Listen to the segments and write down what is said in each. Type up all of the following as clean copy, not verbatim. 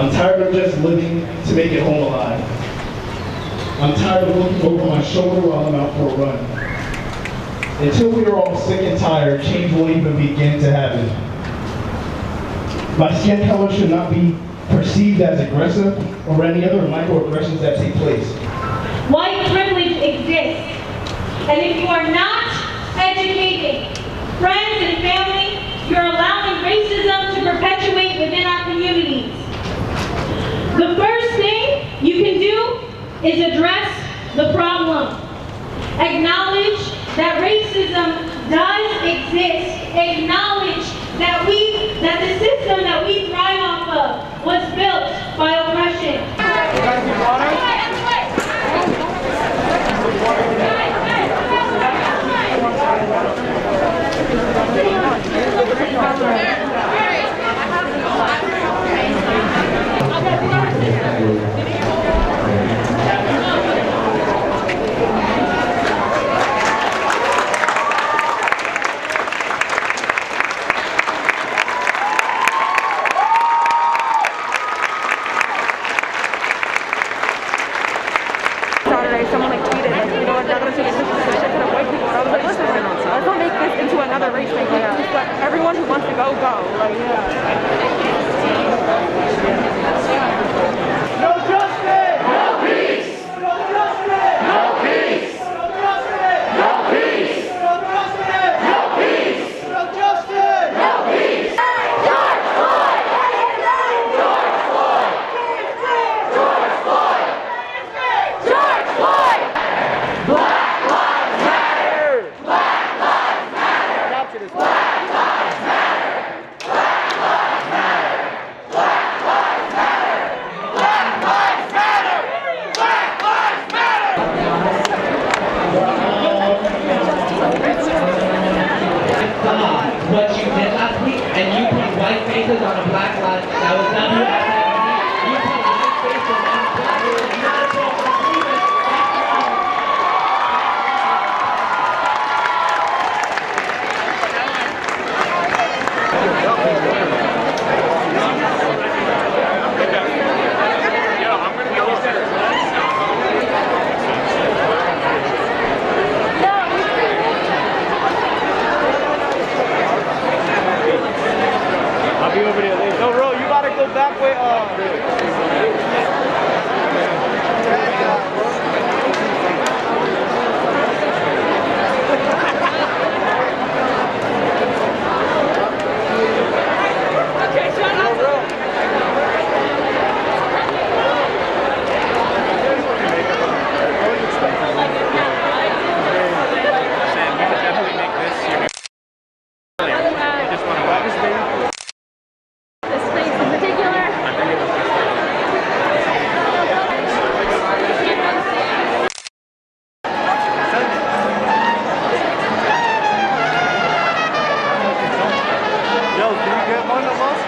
I'm tired of just living to make it home alive. I'm tired of looking over my shoulder while I'm out for a run. Until we are all sick and tired, change won't even begin to happen. My skin color should not be perceived as aggressive or any other microaggressions that take place. White privilege exists, and if you are not educating friends and family, you're allowing racism to perpetuate within our communities. The first thing you can do is address the problem. Acknowledge that racism does exist. Acknowledge that the system that we thrive off of was built by oppression. Someone like tweeted, like, you know, they're going to take a position to the white people. And I was like, listen, let's not make this into another race thing. Like, just let everyone who wants to go, go. Like, No justice! No peace! No justice! No peace! No justice! No peace! No justice! No peace! No justice! No peace! George Floyd! George Floyd! George Floyd! George Floyd! Black Lives Matter! Black Lives Matter! Black Lives Matter! Black Lives Matter! Black Lives Matter! Black Lives Matter! Black Lives Matter! God, what you did last week, and you put white faces on a black line, that was not who you put white faces on a black line. You gotta talk about freedom. I'll be over there later. No, Ro, you gotta go back where, this place in particular. Yo, can you get one of us?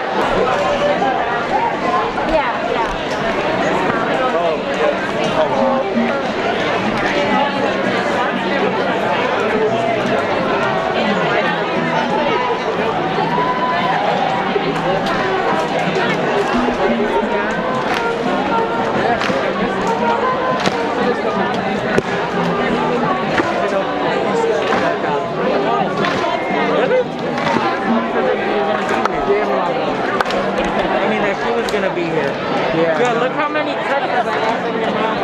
I mean, if she was gonna be here. Yeah. Yo, look how many crackers I got in your mouth.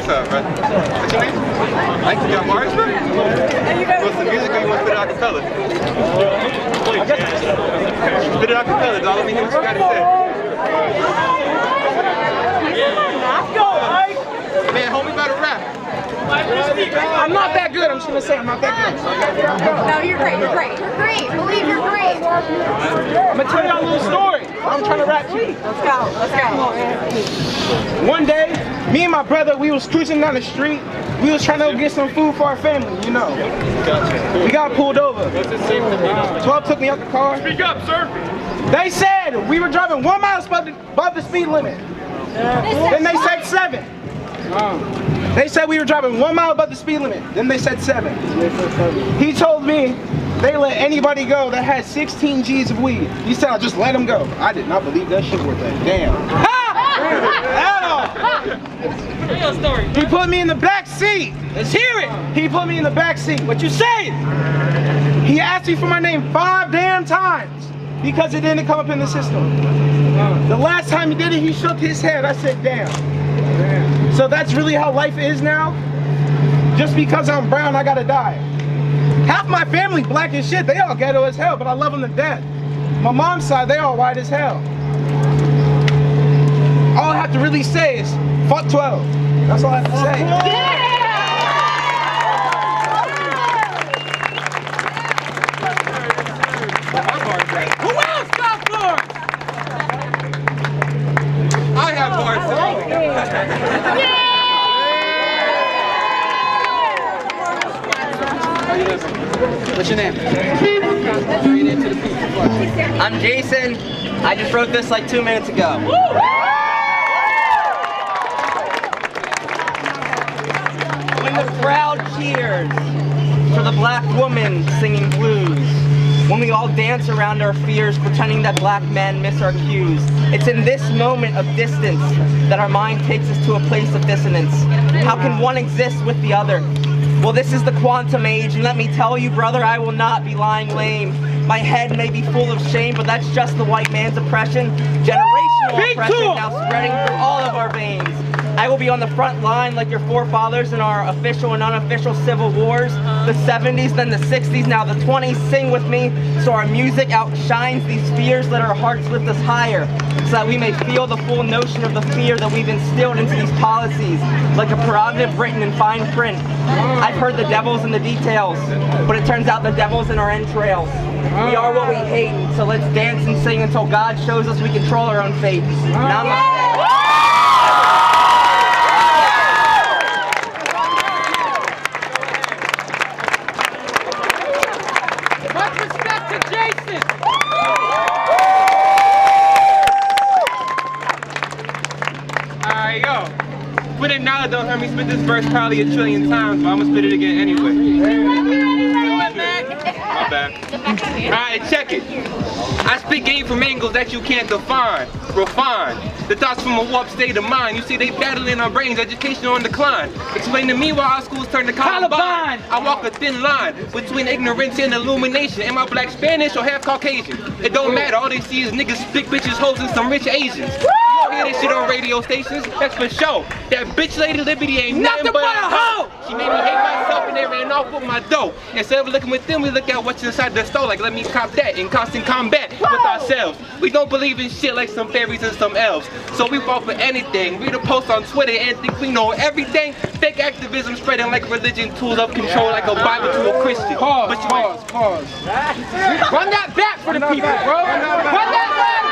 What's up, bro? What's your name? Mike, you got bars, bro? What's the music or you want to spit it acapella? Spit it acapella, dog. Let me hear what you got to say. Go, Mike! Man, homie about to rap. I'm not that good. I'm just gonna say I'm not that good. No, you're great. You're great. You're great. Believe you're great. I'm gonna tell y'all a little story. I'm trying to rap too. Let's go. Let's go. One day, me and my brother, we was cruising down the street. We was trying to go get some food for our family, you know. We got pulled over. 12 took me out the car. Speak up, sir. They said we were driving 1 mile above the speed limit. Then they said 7. They said we were driving 1 mile above the speed limit. Then they said 7. He told me they let anybody go that had 16 G's of weed. He said I'll just let them go. I did not believe that shit worth that. Damn. He put me in the back seat. Let's hear it. He put me in the back seat. What you saying? He asked me for my name 5 damn times because it didn't come up in the system. The last time he did it, he shook his head. I said, damn. So that's really how life is now? Just because I'm brown, I gotta die. Half my family black as shit. They all ghetto as hell, but I love them to death. My mom's side, they all white as hell. All I have to really say is, fuck 12. That's all I have to say. Who else got bars? I have bars. What's your name? I'm Jason. I just wrote this like 2 minutes ago. When the crowd cheers for the black woman singing blues, when we all dance around our fears, pretending that black men miss our cues, it's in this moment of distance that our mind takes us to a place of dissonance. How can one exist with the other? Well, this is the quantum age, and let me tell you, brother, I will not be lying lame. My head may be full of shame, but that's just the white man's oppression. Generational oppression now spreading through all of our veins. I will be on the front line like your forefathers in our official and unofficial civil wars. The 70s, then the 60s, now the 20s. Sing with me so our music outshines these fears. Let our hearts lift us higher so that we may feel the full notion of the fear that we've instilled into these policies, like a prerogative written in fine print. I've heard the devil's in the details, but it turns out the devil's in our entrails. We are what we hate, so let's dance and sing until God shows us we control our own fate. Namaste. Alright, yo. Put it now, don't hear me spit this verse probably 1 trillion times, but I'm gonna spit it again anyway. My bad. Alright, check it. I spit game from angles that you can't define, refine. The thoughts from a warped state of mind. You see they battling our brains, education on decline. Explain to me why our schools turn to Columbine. I walk a thin line between ignorance and illumination. Am I black, Spanish, or half Caucasian? It don't matter, all they see is niggas, big bitches, hoes, and some rich Asians. You don't hear this shit on radio stations, that's for sure. That bitch Lady Liberty ain't nothing but a hoe. She made me hate myself and they ran off with my dough. Instead of looking with them, we look at what's inside the store. Like, let me cop that in constant combat with ourselves. We don't believe in shit like some fairies and some elves. So we fall for anything. Read a post on Twitter and think we know everything. Fake activism spreading like religion, tools of control like a Bible to a Christian. Pause. Run that back for the people, bro. Run that back.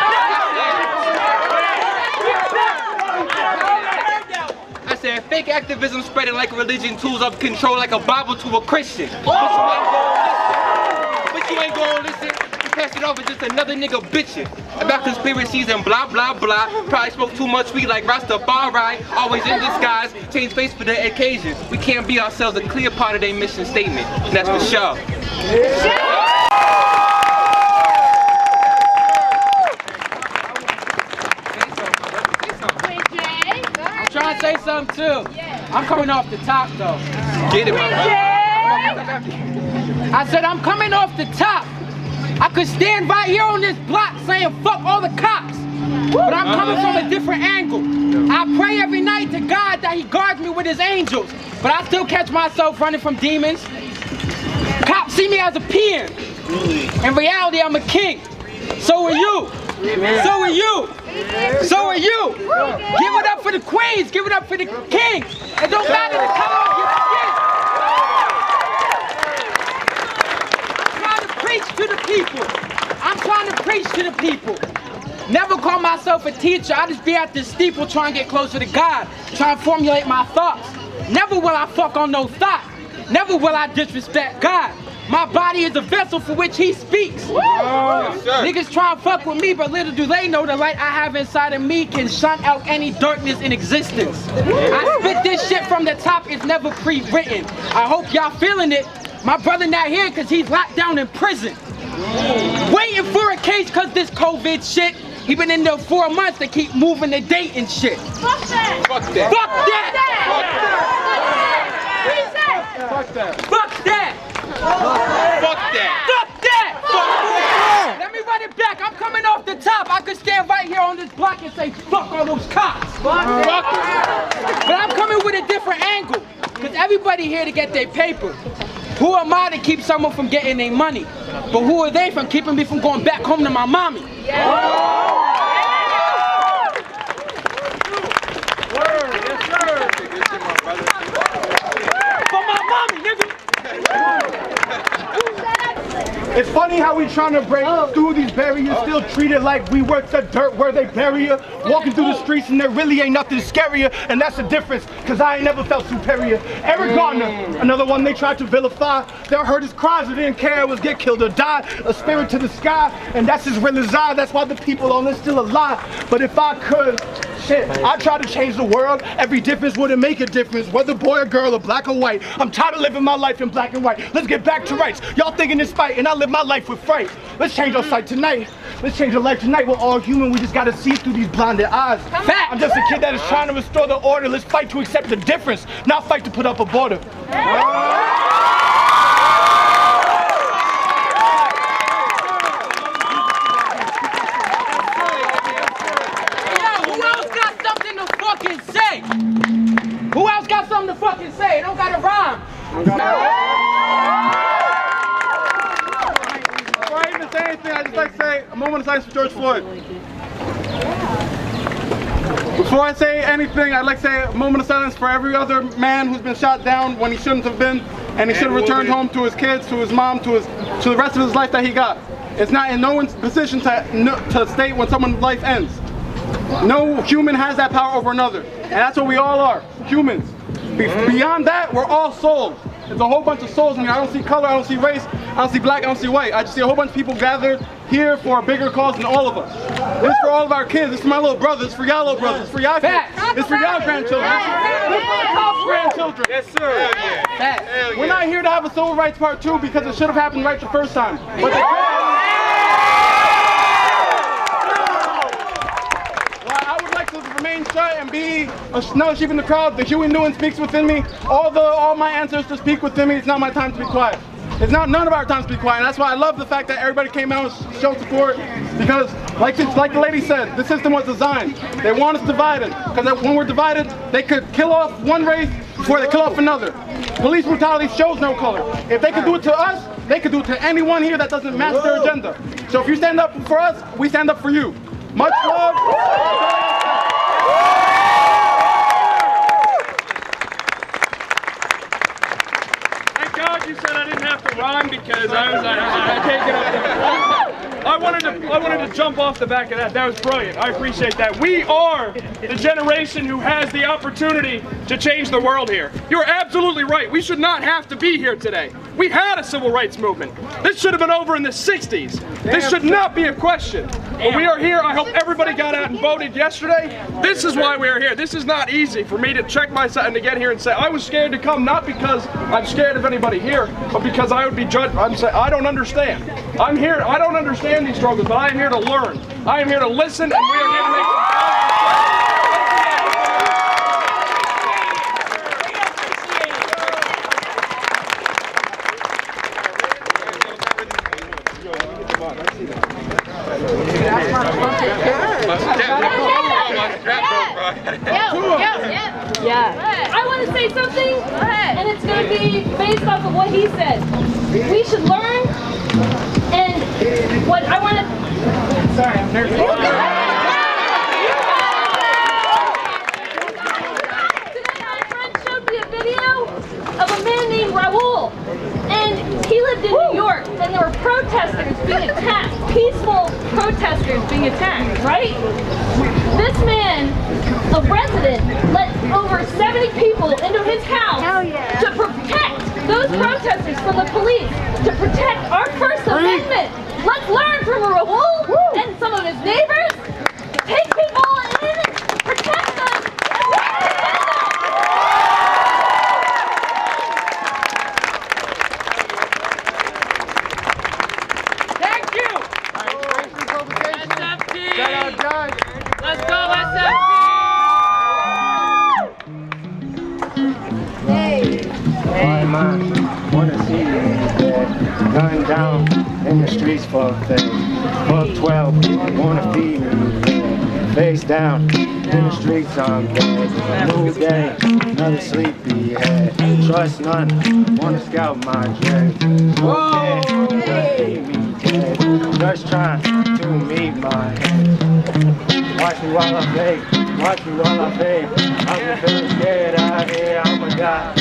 I said fake activism spreading like religion, tools of control like a Bible to a Christian. But you ain't gonna listen. Pass it off as just another nigga bitching about conspiracies and blah blah blah. Probably smoke too much weed like Rastafari, always in disguise, change face for the occasion. We can't be ourselves, a clear part of their mission statement, and that's for sure. I'm trying to say something too. I'm coming off the top though. Get it, my brother. I said I'm coming off the top. I could stand right here on this block saying fuck all the cops. But I'm coming from a different angle. I pray every night to God that he guards me with his angels. But I still catch myself running from demons. Cops see me as a peon. In reality, I'm a king. So are you. So are you. So are you. Give it up for the queens. Give it up for the kings. It don't matter the color of your skin. I'm trying to preach to the people. I'm trying to preach to the people. Never call myself a teacher. I just be at this steeple trying to get closer to God. Trying to formulate my thoughts. Never will I fuck on no thought. Never will I disrespect God. My body is a vessel for which he speaks. Niggas try to fuck with me, but little do they know the light I have inside of me can shut out any darkness in existence. I spit this shit from the top, it's never pre-written. I hope y'all feeling it. My brother not here because he's locked down in prison. Waiting for a case because this COVID shit. He been in there 4 months to keep moving the date and shit. Fuck that! Fuck that. Fuck that! Fuck that. Fuck that! Fuck that. Fuck that! Let me run it back. I'm coming off the top. I could stand right here on this block and say, fuck all those cops. Fuck it. But I'm coming with a different angle. Because everybody here to get their paper. Who am I to keep someone from getting their money? But who are they from keeping me from going back home to my mommy? It's funny how we trying to break through these barriers, still treated like we work the dirt where they bury you. Walking through the streets and there really ain't nothing scarier, and that's the difference, cause I ain't never felt superior. Eric Garner, another one they tried to vilify. They heard his cries, but didn't care, it was get killed or die. A spirit to the sky, and that's as real as I. That's why the people on this still alive. But if I could, shit, I try to change the world. Every difference wouldn't make a difference, whether boy or girl or black or white. I'm tired of living my life in black and white. Let's get back to rights. Y'all thinking it's spite, and I live my life with fright. Let's change our sight tonight. Let's change our life tonight. We're all human. We just gotta see through these blinded eyes. Fact. I'm just a kid that is trying to restore the order. Let's fight to accept the difference, not fight to put up a border. Who else got something to fucking say? Who else got something to fucking say? It don't gotta rhyme. Before I even say anything, I just like to say a moment of silence for George Floyd. Before I say anything, I'd like to say a moment of silence for every other man who's been shot down when he shouldn't have been, and he should have returned home to his kids, to his mom, to the rest of his life that he got. It's not in no one's position to state when someone's life ends. No human has that power over another, and that's what we all are, humans. Beyond that, we're all souls. There's a whole bunch of souls in here. I don't see color, I don't see race, I don't see black, I don't see white. I just see a whole bunch of people gathered here for a bigger cause than all of us. This is for all of our kids. This is for my little brother. This is for y'all little brothers. This is for y'all kids. This is for y'all grandchildren. This is for the cops' grandchildren. Yes, sir. We're not here to have a civil rights part 2 because it should have happened right the first time. But I would like to remain shut and be another sheep in the crowd. The Huey Newton speaks within me. All my ancestors speak within me. It's not my time to be quiet. It's not none of our time to be quiet. And that's why I love the fact that everybody came out and showed support. Because, like the lady said, the system was designed. They want us divided. Because when we're divided, they could kill off one race before they kill off another. Police brutality shows no color. If they could do it to us, they could do it to anyone here that doesn't match their agenda. So if you stand up for us, we stand up for you. Much love. You said I didn't have to rhyme because I can't get up there. I wanted to jump off the back of that. That was brilliant. I appreciate that. We are the generation who has the opportunity to change the world here. You're absolutely right. We should not have to be here today. We had a civil rights movement. This should have been over in the 60s. This should not be a question. But we are here. I hope everybody got out and voted yesterday. This is why we are here. This is not easy for me to check myself and to get here and say I was scared to come, not because I'm scared of anybody here, but because I would be judged. I'm saying I don't understand. I'm here. I don't understand these struggles, but I am here to learn. I am here to listen, and we are here to make some Yeah. I want to say something, and it's going to be based off of what he said. We should learn, and what I want to... Sorry, I'm nervous. Today my friend showed me a video of a man named Raul, and he lived in New York, and there were protesters being attacked, peaceful protesters being attacked, right? This man, a resident, let over 70 people into his house to protect those protesters from the police, to protect our First Amendment. Let's learn from Raul and some of his neighbors. Take people in, protect them, and defend them. Thank you. SFP. Let's go, SFP. Why am I wanna see you dead? Gunned down in the streets for feds. Fuck 12, wanna feed me dead. Face down in the streets, I'm dead. New day, another sleepyhead. Trust none, wanna scout my dread. Okay, feed me dead. Just trying to meet my head. Watch me while I fake, watch me while I fake. I'm feeling scared out here, I'ma die.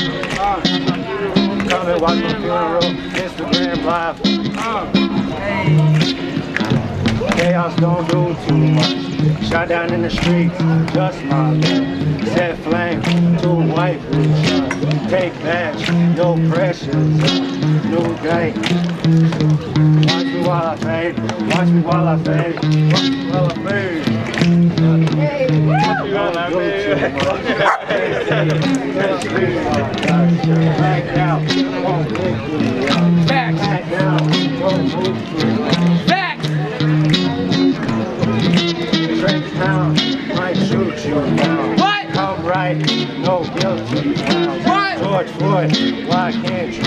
Come and watch my funeral, Instagram live. Chaos don't do too much. Shot down in the streets, just my luck. Set flame to a white blue shot. Take badge, no pressure. New day. Watch me while I fade. Watch me while I fade. Watch me while I fade. Watch me while I fade. Back out, won't lick me up. Back down, won't move me up. Trench town, might shoot you down. What? Come right, no guilty now. What? George Floyd, why can't you?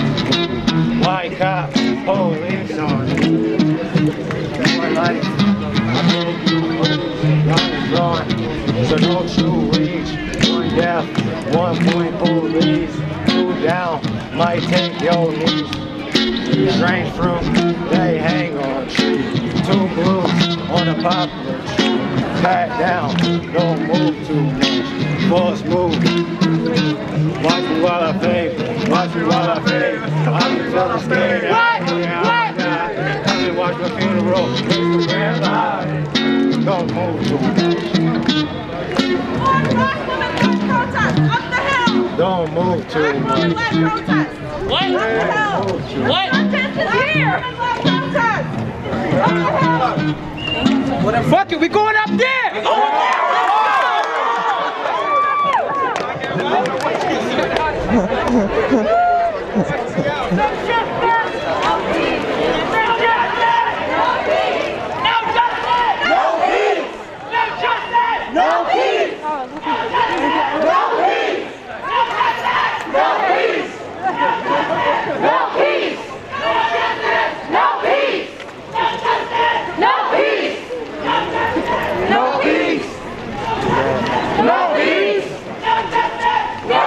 Why cop, police on you? Your life, I think you gun is drawn. So don't you reach. One death, 1 point police. 2 down, might take your knees. Strange fruit, they hang on trees. 2 blues on a poplar tree. Back down, don't move too much. Force move. Watch me while I fade. Watch me while I fade. I'm feeling scared. What? Come and watch my funeral. Instagram live. Don't move too much. Don't move too much. What? What? Protest is here! Fuck it, we going up there! No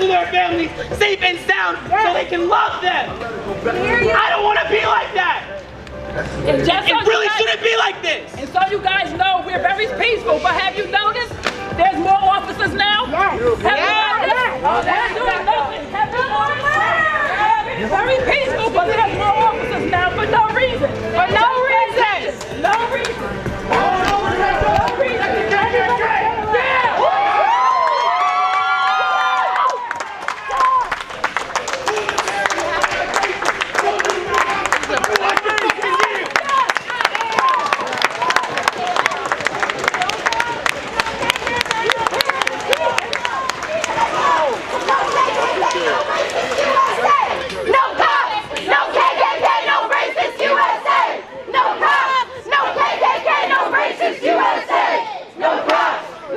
to their families safe and sound so they can love them. I don't want to be like that. And just It really shouldn't be like this. And so you guys know we're very peaceful, but have you noticed there's more officers now? Yes. Have you noticed? They're doing nothing. Have you noticed? It's very peaceful, but there's more officers now for no reason. For no reason. No reason. No reason.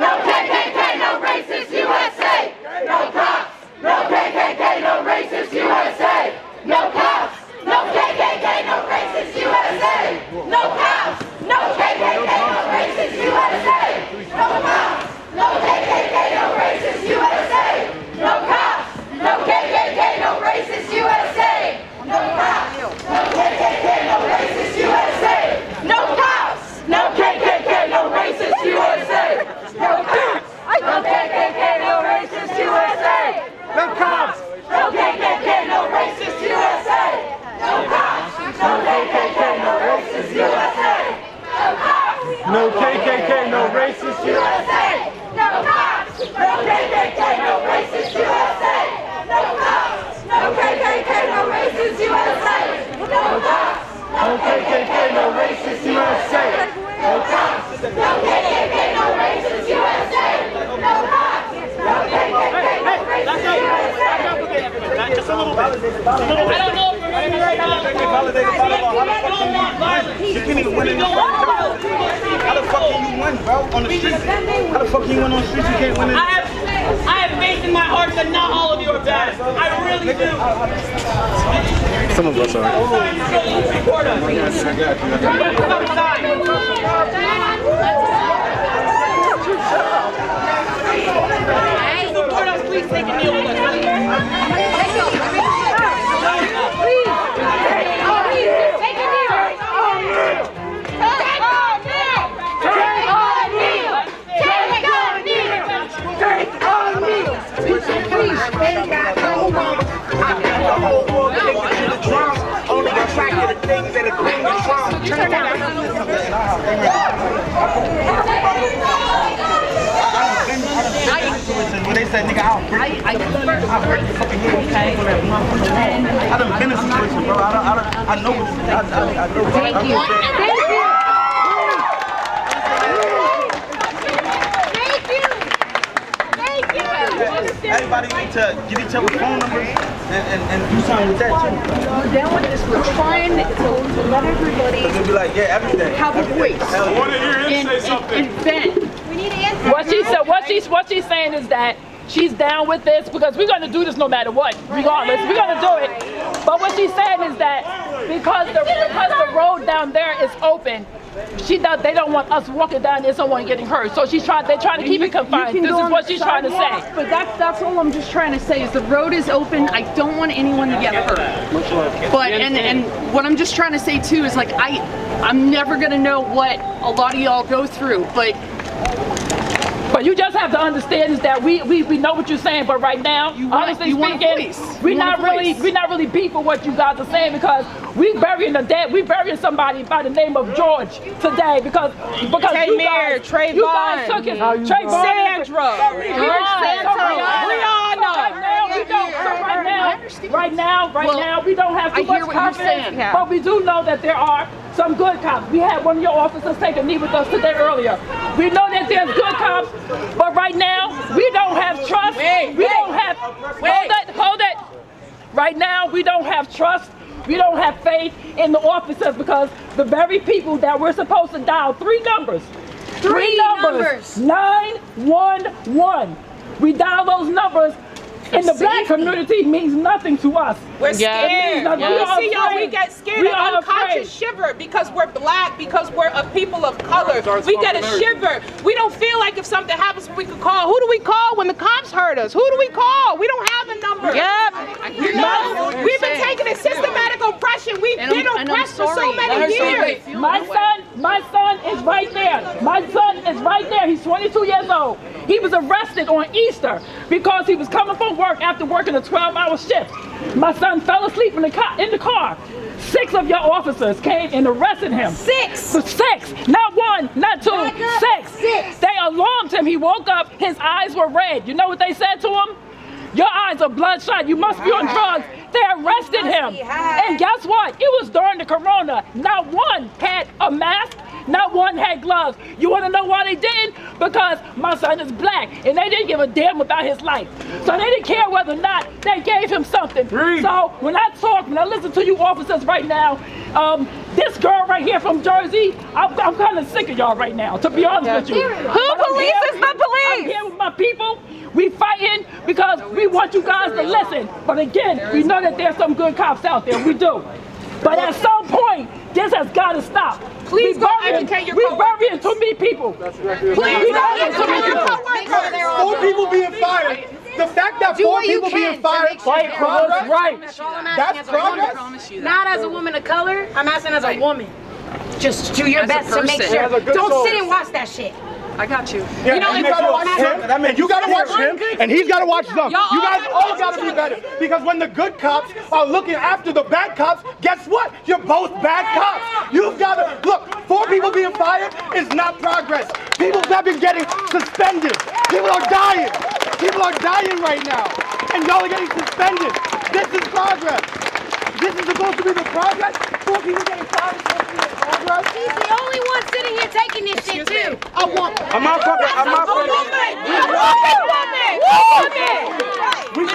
No KKK, no racist USA. No cops. No KKK, no racist USA. No cops. No KKK, no racist USA. No cops. No KKK, no racist USA. No cops. No KKK, no racist USA. No cops. No KKK, no racist USA. Just a little bit. I don't know if we're ready right now. You can't even win in the How the fuck can you win, bro? On the street? How the fuck can you win on the street? You can't win in I have faith in my heart that not all of you are bad. I really do. Some of us are. Support us. Support us, please take a kneel with us. When they said, nigga, I'll break the fucking head. I done been in a situation, bro. I know what I know. Thank you. Everybody need to get each other's phone numbers and do something with that too. We're down with this. We're trying to let everybody They'll be like, yeah, everything. have a voice. I want to hear him say something. And vent. We need to answer. What she's saying is that she's down with this because we're going to do this no matter what, regardless. We're going to do it. But what she's saying is that because the road down there is open, they don't want us walking down there, someone getting hurt. So they're trying to keep it confined. This is what she's trying to say. But that's all I'm just trying to say is the road is open. I don't want anyone to get hurt. But and what I'm just trying to say too is like I'm never gonna know what a lot of y'all go through, but you just have to understand is that we know what you're saying, but right now, honestly speaking, we're not really beat for what you guys are saying because we burying the dead. We burying somebody by the name of George today because you guys took his Sandra, Right now, we don't have too much confidence, but we do know that there are some good cops. We had one of your officers take a knee with us today earlier. We know that there's good cops, but right now, we don't have trust. Hold it. Right now, we don't have trust. We don't have faith in the officers because the very people that we're supposed to dial three numbers. 911. We dial those numbers. In the black community means nothing to us. We're scared. We see y'all, we get scared and unconscious shiver because we're black, because we're a people of color. We get a shiver. We don't feel like if something happens, we could call. Who do we call when the cops hurt us? Who do we call? We don't have My son is right there. My son is right there. He's 22 years old. He was arrested on Easter because he was coming from work after working a 12-hour shift. My son fell asleep in the car. 6 of your officers came and arrested him. 6? 6. Not 1, not 2, 6. They alarmed him. He woke up, his eyes were red. You know what they said to him? Your eyes are bloodshot. You must be on drugs. They arrested him. And guess what? It was during the corona. Not 1 had a mask. Not 1 had gloves. You want to know why they didn't? Because my son is black, and they didn't give a damn about his life. So they didn't care whether or not they gave him something. So when I listen to you officers right now, this girl right here from Jersey, I'm kind of sick of y'all right now, to be honest with you. Who polices the police? I'm here with my people. We fighting because we want you guys to listen. But again, we know that there's some good cops out there. We do. But at some point, this has got to stop. Please go educate your coworkers. We're burying too many people. Please go educate your coworkers. 4 people being fired. The fact that 4 people being fired, fight for what's right. That's progress. Not as a woman of color, I'm asking as a woman. Just do your best to make sure. Don't sit and watch that shit. I got you. Yeah, you know, you gotta watch him, and you gotta watch him, and he's gotta watch them. You guys all gotta be better. Because when the good cops are looking after the bad cops, guess what? You're both bad cops. You've gotta, look, 4 people being fired is not progress. People have been getting suspended. People are dying. People are dying right now. And y'all are getting suspended. This is progress. This is supposed to be the progress. 4 people getting fired is supposed to be the progress. He's the only one sitting here taking this shit too. I'm not fucking. When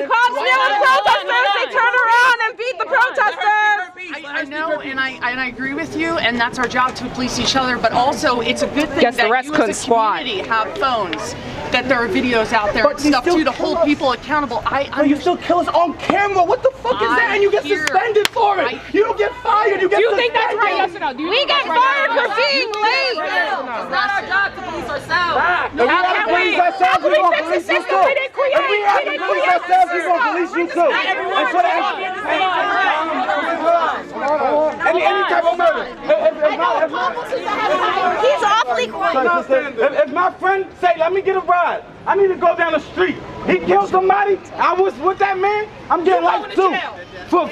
cops kneel at protesters, they turn around and beat the protesters. I know, and I agree with you, and that's our job to police each other. But also, it's a good thing Guess the that rest you couldn't as a squat. community have phones, that there are videos out there and stuff too to hold people accountable. But you still kill us on camera. What the fuck is that? And you get suspended for it. You don't get fired. You get Do you suspended. think that's right? Yes or no? We get fired for being late. It's not our job to police ourselves. How can we fix the system we didn't create? If we have to police ourselves, we're going to police you too. Any type of murder. He's awfully quiet. If my friend say, let me get a ride, I need to go down the street. He killed somebody, I was with that man, I'm getting life too. For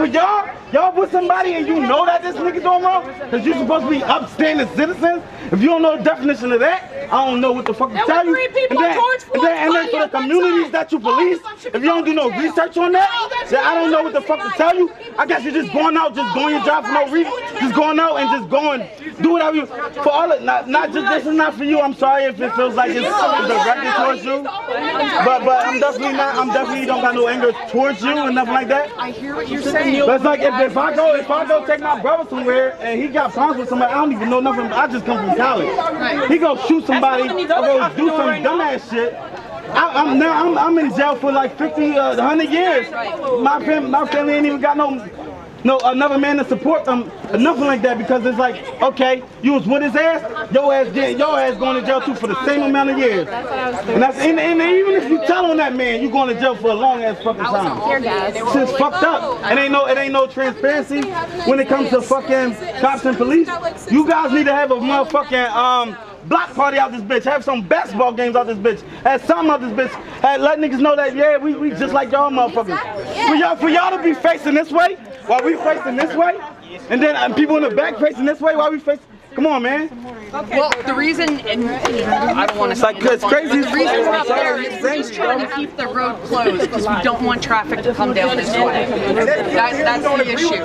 y'all with somebody and you know that this nigga doing wrong, because you're supposed to be upstanding citizens. If you don't know the definition of that, I don't know what the fuck to tell you. And then for the communities that you police, if you don't do no research on that, then I don't know what the fuck to tell you. I guess you're just going out, just doing your job for no reason. Just going out and just going, do whatever you, for all it, not just, this is not for you. I'm sorry if it feels like it's directed towards you. But I'm definitely don't got no anger towards you and nothing like that. I hear what you're saying. But it's like if I go take my brother somewhere and he got problems with somebody, I don't even know nothing. I just come from college. He go shoot somebody or go do some dumbass shit. I'm in jail for like 50, 100 years. My family ain't even got no another man to support them, nothing like that, because it's like, okay, you was with his ass, your ass going to jail too for the same amount of years. And even if you tell on that man, you going to jail for a long ass fucking time. Shit's fucked up. It ain't no transparency when it comes to fucking cops and police. You guys need to have a motherfucking block party out this bitch, have some basketball games out this bitch, have something out this bitch, let niggas know that, yeah, we just like y'all motherfuckers. For y'all to be facing this way, while we facing this way, and then people in the back facing this way while we facing, come on, man. Well, the reason, and I don't want to say it's crazy. The reason we're up there is we're just trying to keep the road closed because we don't want traffic to come down this way. That's the issue.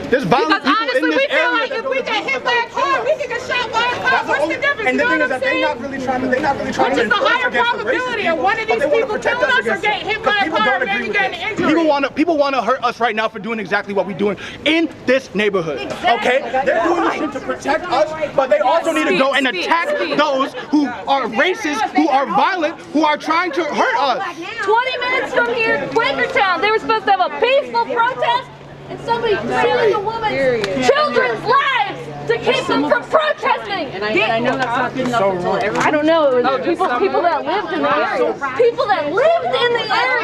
There's violent people in this we feel area. like if we get hit by a car, we can get shot by a car. What's the difference? And the You thing know is what that I'm they're not really trying to Which is the higher probability of one of these people killing us or getting hit by a car or maybe getting injured. People want to hurt us right now for doing exactly what we're doing in this neighborhood. Okay? They're doing this shit to protect us, but they also need to go and attack those who are racist, who are violent, who are trying to hurt us. 20 minutes from here, Quakertown, they were supposed to have a peaceful protest, and somebody killing a woman's children's lives to keep them from protesting. And I know that's not good enough to tell everyone. I don't know. It was people that lived in the area. People that lived in the area.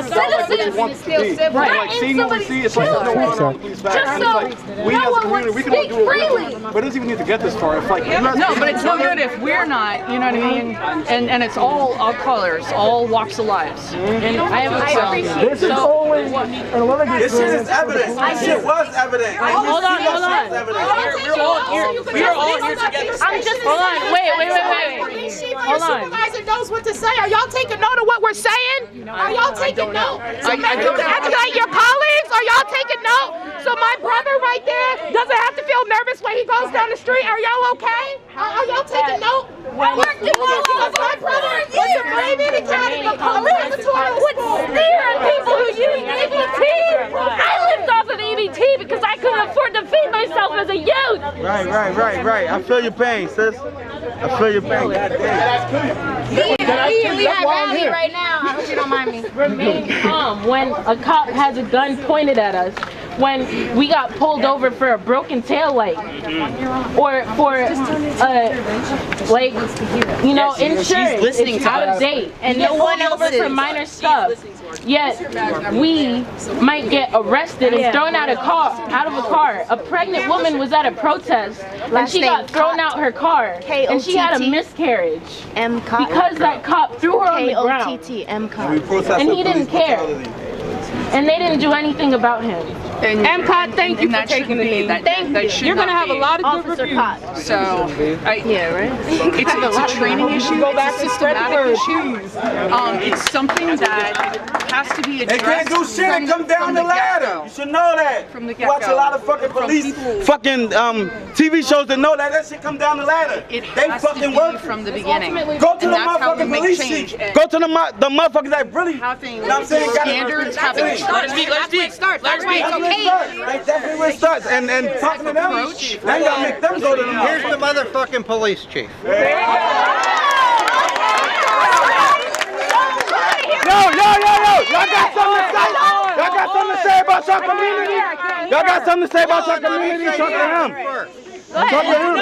Citizens. Like seeing what we see, it's like no one on the police back. Just so We no as a one community, would we can all speak do it. freely. But it doesn't even need to get this far. If like No, but it's no good if we're not, you know what I mean? And it's all colors, all walks of lives. And I have this is always This shit is evidence. This shit was evidence. Hold on. We are all here together. I'm just hold on. Wait. Hold on. Supervisor knows what to say. Are y'all taking note of what we're saying? Are y'all taking note? So you congratulate your colleagues? Are y'all taking note? So my brother right there doesn't have to feel nervous when he goes down the street. Are y'all okay? Are y'all taking note? Because my brother was a brave and academy of police. Would sneer at people who use EBT. I lived off of EBT because I couldn't afford to feed myself as a youth. Right. I feel your pain, sis. I feel your pain. We have rally right now. I hope you don't mind me. Remain calm when a cop has a gun pointed at us. When we got pulled over for a broken taillight, or for insurance, it's out of date, and no one else for minor stuff. Yet we might get arrested and thrown out of a car. A pregnant woman was at a protest and she got thrown out her car and she had a miscarriage because that cop threw her on the ground and he didn't care. And they didn't do anything about him. MCOT, thank you for taking the knee. You're going to have a lot of good reviews. So, it's a training issue, it's a systematic issue. It's something that has to be addressed. They can't do shit and come down the ladder. You should know that. From the get-go. Watch a lot of fucking police, fucking TV shows that know that shit come down the ladder. They fucking work from the beginning. Go to the motherfucking police chief. Go to the motherfuckers that really, you know what I'm saying? Standards having Let's start. That's definitely where it starts. And talking to them, then y'all make them go to the Here's the motherfucking police chief. Yo! Y'all got something to say? Y'all got something to say about your community? Y'all got something to say about your community? Talk to him. Talk to him.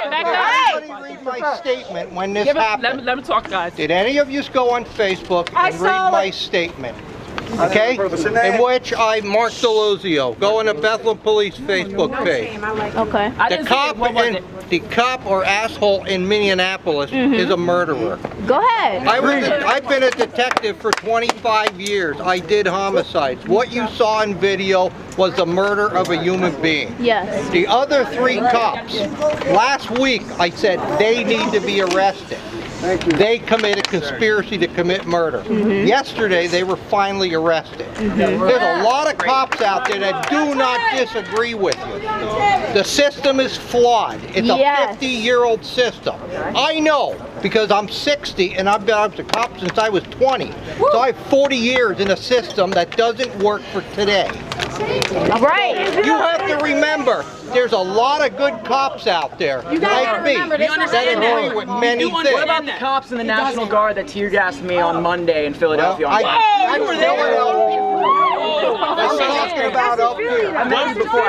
Back up. Read my statement when this happened. Let me talk, guys. Did any of you go on Facebook and read my statement? Okay? In which I, Mark Deluzio, go on the Bethlehem Police Facebook page. Okay. The cop or asshole in Minneapolis is a murderer. Go ahead. I've been a detective for 25 years. I did homicides. What you saw in video was the murder of a human being. Yes. The other 3 cops, last week I said they need to be arrested. They committed conspiracy to commit murder. Yesterday they were finally arrested. There's a lot of cops out there that do not disagree with you. The system is flawed. It's a 50-year-old system. I know because I'm 60 and I've been a cop since I was 20. So I have 40 years in a system that doesn't work for today. Right. You have to remember, there's a lot of good cops out there, like me, that agree with many things. What about the cops in the National Guard that tear gassed me on Monday in Philadelphia? I were there.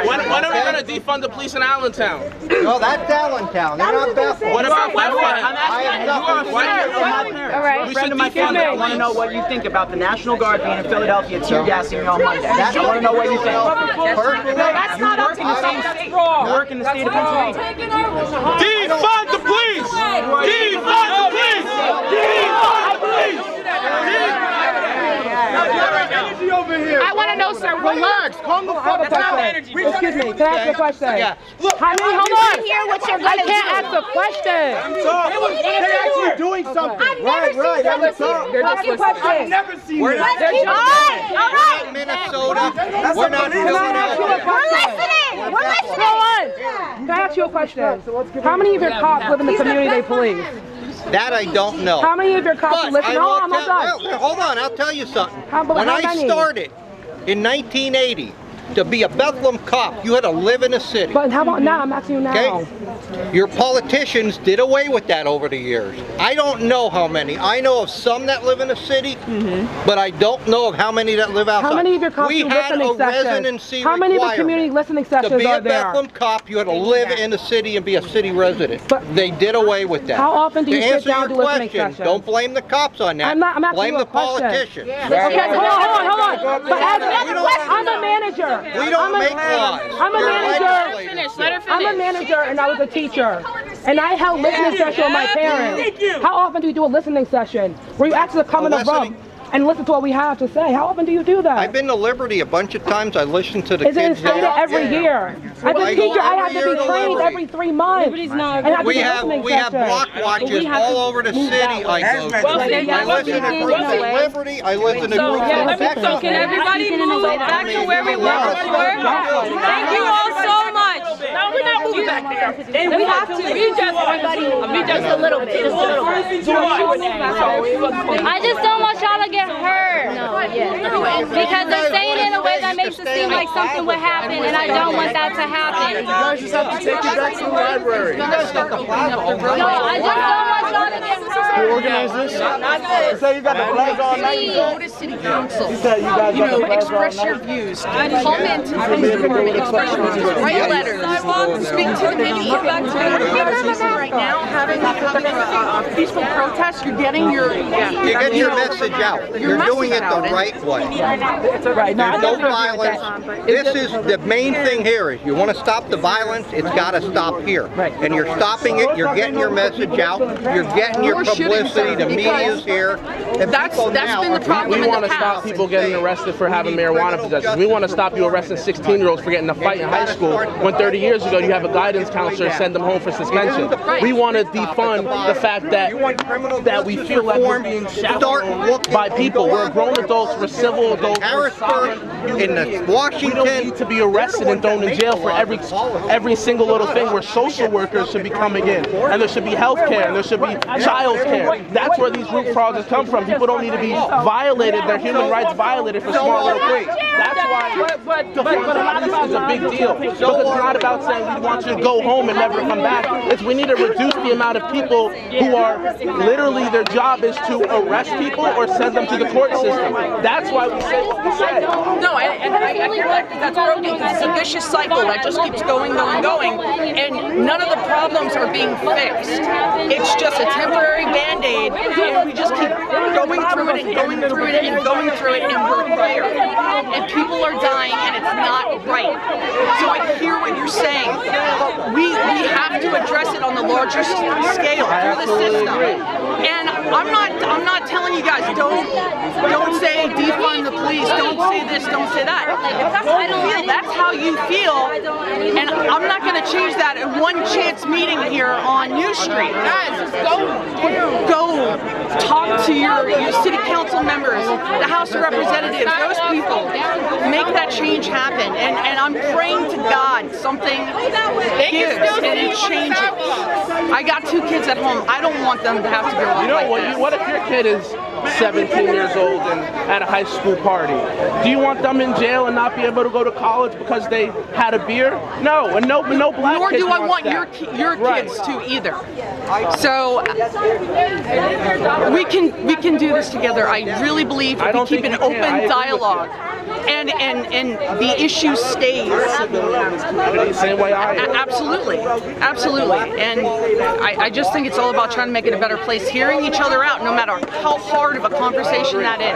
When are we going to defund the police in Allentown? No, that's Allentown. They're not Bethlehem. What about Bethlehem? All right. A friend of my family, I want to know what you think about the National Guard being in Philadelphia tear gassing me on Monday. I want to know what you think. That's not up to you. You work in the state of Pennsylvania. Defund the police! Defund the police! Defund the police! over here. I want to know, sir. Relax. Calm the fuck down. Excuse me. Can I ask a question? Yeah. Hold on. I can't ask a question. They're actually doing something. Right. I've never seen We're that. not All right. Minnesota. We're not Philadelphia. We're listening. Can I ask you a question? How many of your cops live in the community they police? That I don't know. How many of your cops live in hold on, I'll tell you something. When I started in 1980, To be a Bethlehem cop, you had to live in a city. But how about now? I'm asking you now. Okay? Your politicians did away with that over the years. I don't know how many. I know of some that live in a city, but I don't know of how many that live outside. How many of your cops we do had listening a sessions? residency How many of the requirement. community listening sessions To be are a there? Bethlehem cop, you had to live in the city and be a city resident. They did away with that. How often do you to sit answer down your to listening question, sessions? don't blame the cops on that. I'm asking blame you a the question. politicians. Okay, hold on. But as I'm a manager. We don't make laws. I'm a You're manager. legislators. I'm a manager and I was a teacher. And I held listening session with my parents. How often do you do a listening session where you actually come in the room and listen to what we have to say? How often do you do that? I've been to Liberty a bunch of times. I listen to the Is it kids instated there. every year? As a teacher, I have to be trained every 3 months. We have block watches all over the city. I go to. I listen to groups at Liberty. I listen to groups at Texas. So can everybody move back to where we were before? Thank you all so much. No, we're not moving back there. And we have to. We just a little bit. Just a little bit. I just don't want y'all to get hurt. Because they're saying it in a way that makes it seem like something would happen, and I don't want that to happen. You guys just have to take it back to the library. No, I just don't want y'all to get hurt. Who organized this? You say you got the flag all night. Go to city council. You said you guys got the flag all express night. your views. Comment to the police department. Express your views. Write letters. Speak to the media. Right now, having a peaceful protest, you're getting your You get your message out. You're doing it the right way. Right. There's no violence. This is the main thing here is you want to stop the violence, it's got to stop here. And you're stopping it, you're getting your message out, you're getting your publicity, the media's here. That's been the problem We want to stop people getting arrested for having marijuana possession. We want to stop you arresting 16-year-olds for getting a fight in high school when 30 years ago you have a guidance counselor send them home for suspension. We want to defund the fact that we feel like we're being chaperoned by people. We're grown adults, we're civil adults. Harrisburg, in the Washington. We don't need to be arrested and thrown in jail for every single little thing where social workers should be coming in. And there should be health care, and there should be child care. That's where these root causes come from. People don't need to be violated, their human rights violated for small little things. That's why defund this is a big deal. Because it's not about saying we want you to go home and never come back. It's we need to reduce the amount of people who are literally their job is to arrest people or send them to the court system. That's why we say what we say. No, and I feel like that's broken. It's a vicious cycle that just keeps going, and none of the problems are being fixed. It's just a temporary Band-Aid, and we just keep going through it and going through it and going through it, and we're here. And people are dying, and it's not right. So I hear what you're saying. We have to address it on the larger scale through the system. And I'm not telling you guys don't say defund the police, don't say this, don't say that. If that's how I feel, that's how you feel, and I'm not going to change that in one chance meeting here on New Street. Guys, go talk to your city council members, the House of Representatives, those people. Make that change happen, and I'm praying to God something gives and it changes. I got 2 kids at home. I don't want them to have to go on like this. What if your kid is 17 years old and at a high school party? Do you want them in jail and not be able to go to college because they had a beer? No, and no black Nor kid do I want wants your kids to either. So we can do this together. I really believe if we keep an open dialogue and the issue stays. Same way I am. Absolutely. And I just think it's all about trying to make it a better place, hearing each other out, no matter how hard of a conversation that is.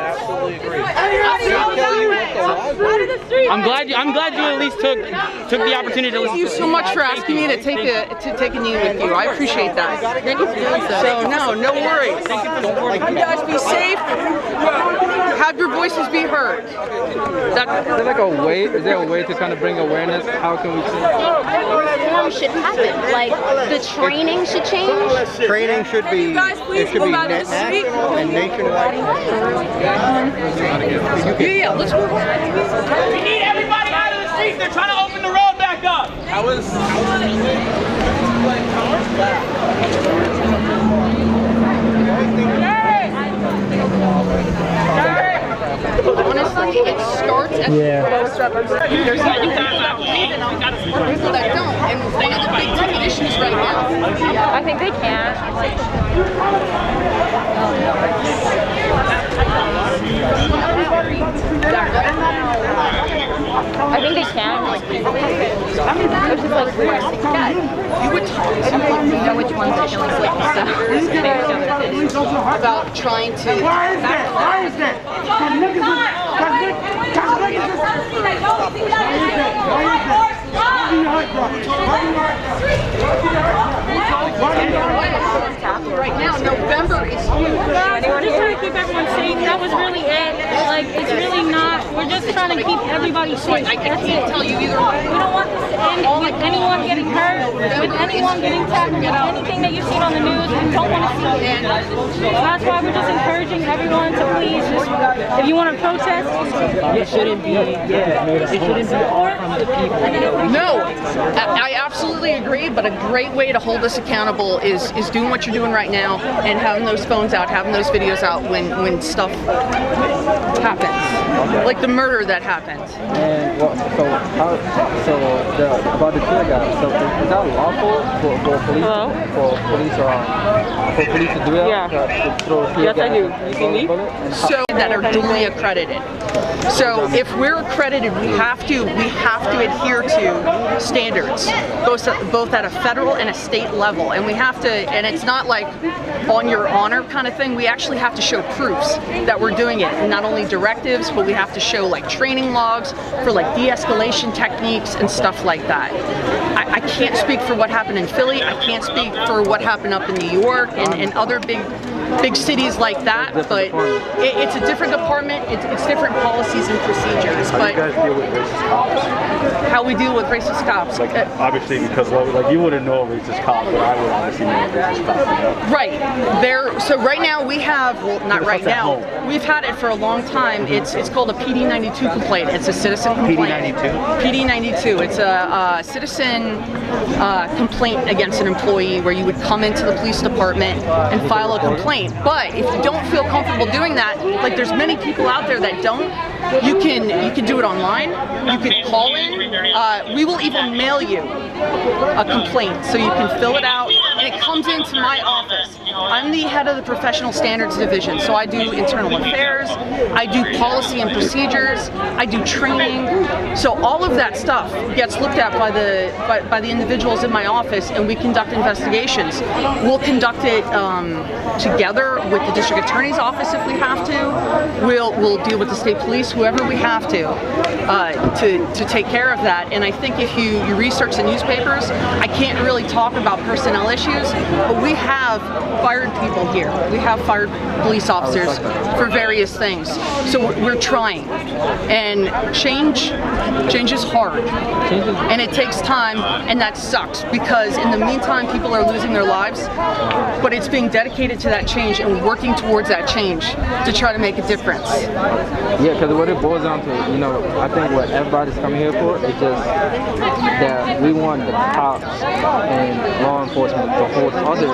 I'm glad you at least took the opportunity to listen. Thank you so much for asking me to take a knee with you. I appreciate that. Thank you for doing so. So no worries. You guys be safe. Have your voices be heard. Is there a way to kind of bring awareness? How can we Reform should happen. Like the training should change. Training should be national and nationwide. Yeah, let's move on. We need everybody out of the streets. They're trying to open the road back up. Honestly, it starts at the There's not you guys not believing. We gotta support people that don't. And one of the big ticket issues right now. I think they can. I think they can. Like, there's just like realistic. Yeah, you would talk to someone. You know which ones are killing sleep stuff. About trying to. Why is that? Why is that? Right now, November is huge. We're just trying to keep everyone safe. That was really it. Like, it's really not. We're just trying to keep everybody safe. I can't tell you either. We don't want this to end with anyone getting hurt, with anyone getting tackled, anything that you've seen on the news. We don't want to see it. So that's why we're just encouraging everyone to please just, if you want to protest, It shouldn't be, it shouldn't be all from the people. No, I absolutely agree, but a great way to hold us accountable is doing what you're doing right now and having those phones out, having those videos out when stuff happens. Like the murder that happened. And well, about the tear gas, so is that lawful for police to do that? Yeah. To throw tear Yes, I gas do. You see me? So that are duly accredited. So if we're accredited, we have to adhere to standards, both at a federal and a state level, and we have to. And it's not like on your honor kind of thing. We actually have to show proofs that we're doing it, and not only directives, but we have to show like training logs for like de-escalation techniques and stuff like that. I can't speak for what happened in Philly. I can't speak for what happened up in New York and other big cities like that, but it's a different department, it's different policies and procedures. How do you guys deal with racist cops? How we deal with racist cops? Like, obviously, because like you wouldn't know a racist cop, but I would obviously know a racist cop. You know? Right. So right now we have, well, not right now, we've had it for a long time. It's called a PD-92 complaint. It's a citizen complaint. PD-92? PD-92. It's a citizen complaint against an employee where you would come into the police department and file a complaint. But if you don't feel comfortable doing that, like there's many people out there that don't, you can do it online, you can call in, we will even mail you a complaint so you can fill it out and it comes into my office. I'm the head of the professional standards division, so I do internal affairs, I do policy and procedures, I do training, so all of that stuff gets looked at by the individuals in my office, and we conduct investigations. We'll conduct it together with the district attorney's office if we have to. We'll deal with the state police, whoever we have to take care of that. And I think if you research the newspapers, I can't really talk about personnel issues, but we have fired people here. We have fired police officers for various things. So we're trying. And change is hard. And it takes time, and that sucks because in the meantime people are losing their lives, but it's being dedicated to that change and working towards that change to try to make a difference. Yeah, because what it boils down to, you know, I think what everybody's coming here for is just that we want the cops and law enforcement to hold other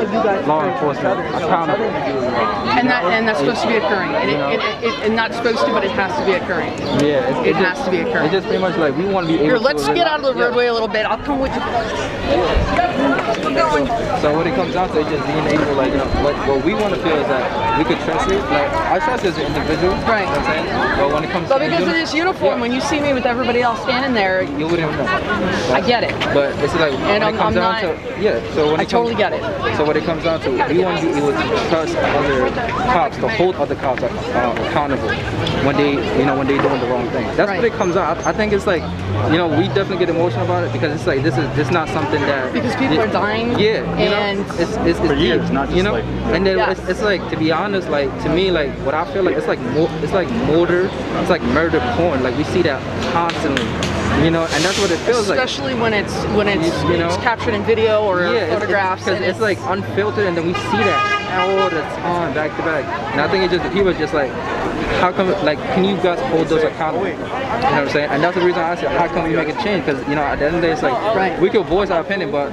law enforcement accountable. And that's supposed to be occurring. And not supposed to, but it has to be occurring. Yeah, it has to be occurring. It's just pretty much like we want to be able Here, to... let's get out of the roadway a little bit. I'll come with you. Keep going. So when it comes down to it just being able, like, you know, what we want to feel is that we could translate, like, I trust as an individual. Right. You know what I'm saying? But when it comes to because of this uniform, when you see me with everybody else standing there, you wouldn't know. I get it. But it's like, and when it comes down to, so when I totally get it. So when it comes down to, we want to be able to trust other cops, to hold other cops accountable when they, you know, when they're doing the wrong thing. That's what it comes out. I think it's like, you know, we definitely get emotional about it because it's like, this is not something that... Because people are dying. Yeah, you and know, it's for years, not just, you know, like, and then it's like, to be honest, like, to me, like, what I feel like, it's like murder, it's like murder porn, like, we see that constantly, you know, and that's what it feels like. Especially when it's you know, captured in video or photographs. Because it's like unfiltered, and then we see that all the time, back to back. And I think it's just, the people are just like, how come, like, can you guys hold those accountable? You know what I'm saying? And that's the reason I said, how come we make a change? Because, you know, at the end of the day, it's like, we can voice our opinion, but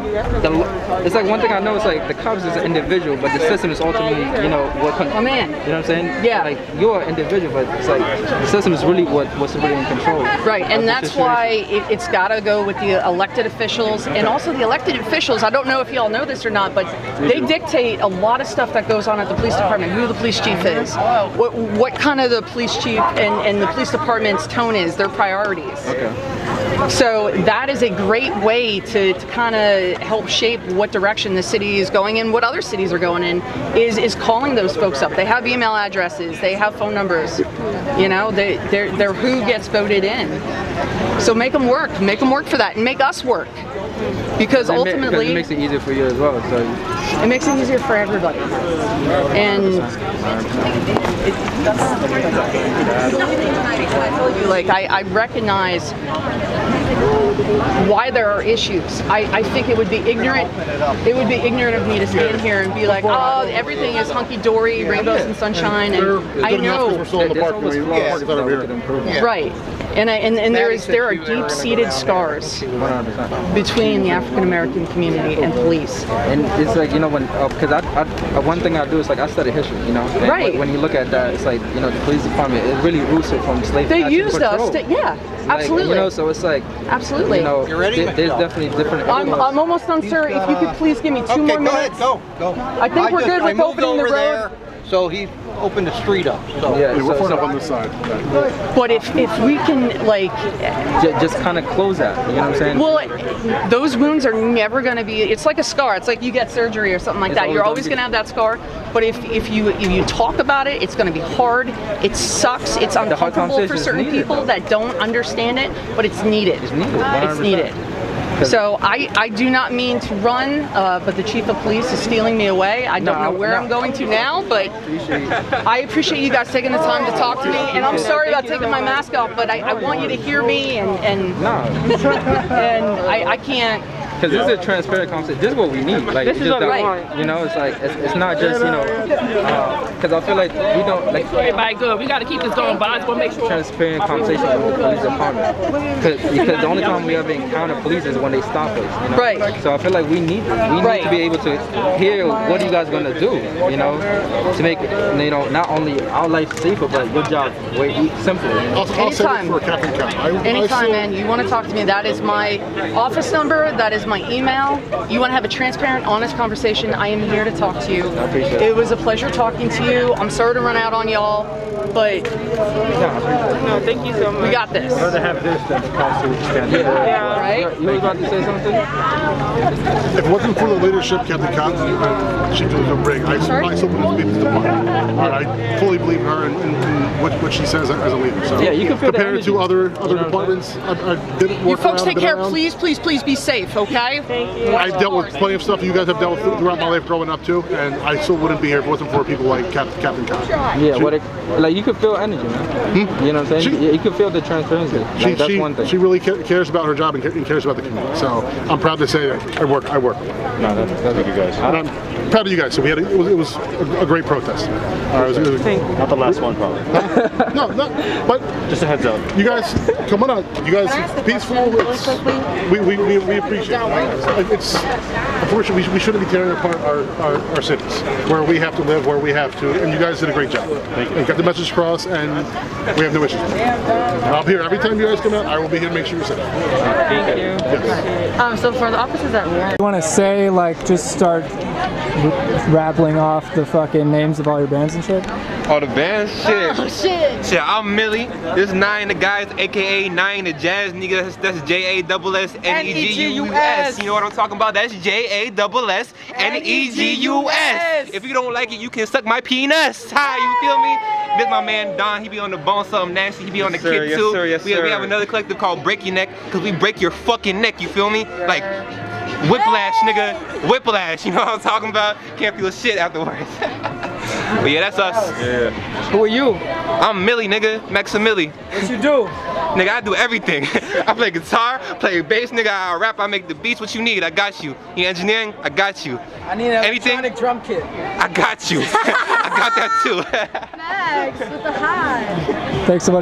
it's like one thing I know is like, the cops is an individual, but the system is ultimately, you know, what, you know what I'm saying? Yeah. Like, you're an individual, but it's like, the system is really what's really in control. Right, and that's why it's got to go with the elected officials, and also the elected officials, I don't know if y'all know this or not, but they dictate a lot of stuff that goes on at the police department, who the police chief is, what kind of the police chief and the police department's tone is, their priorities. Okay. So that is a great way to kind of help shape what direction the city is going in, what other cities are going in, is calling those folks up. They have email addresses, they have phone numbers, you know, they're who gets voted in. So make them work for that, and make us work. Because ultimately, it makes it easier for you as well. So it makes it easier for everybody. And like I recognize why there are issues. I think it would be ignorant. It would be ignorant of me to stand here and be like, oh, everything is hunky dory, rainbows and sunshine. And I know. Right. And there are deep-seated scars between the African American community and police. And it's like, you know, when because one thing I do is like I study history, you know. And right. When you look at that, it's like, you know, the police department, it really roots it from slave. They used us to, yeah, absolutely. Like, you know, so it's like, absolutely. You know, there's definitely different. I'm almost done, sir. If you could please give me 2 more minutes. Go. I think we're good with opening the road. There, so he opened the street up. So. Yeah, we're pulling up on this side. But if we can, like, just kind of close that, you know what I'm saying? Well, those wounds are never going to be. It's like a scar. It's like you get surgery or something like that. You're always going to have that scar. But if you talk about it, it's going to be hard. It sucks. It's uncomfortable for certain people that don't understand it. But it's needed. It's needed. So I do not mean to run, but the chief of police is stealing me away. I don't know where I'm going to now, but I appreciate you guys taking the time to talk to me. And I'm sorry about taking my mask off, but I want you to hear me, and I can't. Because this is a transparent conversation. This is what we need. Like, this is what we want. You know, it's like it's not just, you know, because I feel like we don't like. Everybody good. We got to keep this going, but I just want to make sure. Transparent conversation with the police department. Because the only time we ever encounter police is when they stop us. You know? Right. So I feel like we need to be able to hear what you guys gonna do. You know, to make, you know, not only our life safer, but your job way simpler. Anytime. Anytime, man. You want to talk to me? That is my office number. That is my email. You want to have a transparent, honest conversation, I am here to talk to you. I appreciate it. It was a pleasure talking to you. I'm sorry to run out on y'all, but no, thank you so much. We got this. I'd rather have this than the constitution stand. Yeah. Right? You were about to say something? If it wasn't for the leadership, Captain Cotton, she was a brig. I still wouldn't speak to the department. I fully believe in her and what she says as a leader. So yeah, you can feel compared to other departments, I didn't work. You folks take care. Please be safe, okay? Thank you. I dealt with plenty of stuff you guys have dealt with throughout my life growing up too, and I still wouldn't be here if it wasn't for people like Captain Cotton. Yeah, like you can feel energy, man. You know what I'm saying? You can feel the transparency. Like, that's one thing. She really cares about her job and cares about the community. So I'm proud to say that I work. No, that's you guys. And I'm proud of you guys. So it was a great protest. Not the last one, probably. No, but just a heads up. You guys, come on out. You guys, peaceful. We appreciate it. It's unfortunately we shouldn't be tearing apart our cities where we have to live, where we have to. And you guys did a great job. Thank you. You got the message across, and we have no issues. I'll be here every time you guys come out. I will be here to make sure you're safe. Thank you. Yes. So for the officers that we You want to say, like, just start rattling off the fucking names of all your bands and shit? Oh, the band? Shit. Oh, shit. Shit, I'm Millie. This is Nine the guys, aka Nine the jazz niggas. That's JASSNEGUS. You know what I'm talking about? That's JASSNEGUS. If you don't like it, you can suck my penis. Hi, you feel me? This my man Don. He be on the Bone Something Nasty. He be on the Kid too. We have another collective called Break Your Neck, because we break your fucking neck. You feel me? Like whiplash, nigga. Whiplash. You know what I'm talking about? Can't feel shit afterwards. But yeah, that's us. Yeah. Who are you? I'm Millie, nigga. Maximillie. What you do? Nigga, I do everything. I play guitar, play bass, nigga, I rap, I make the beats, what you need, I got you. You need engineering, I got you. I need an Anything? electronic drum kit. I got you. I got that too. Max with the high. Thanks so much.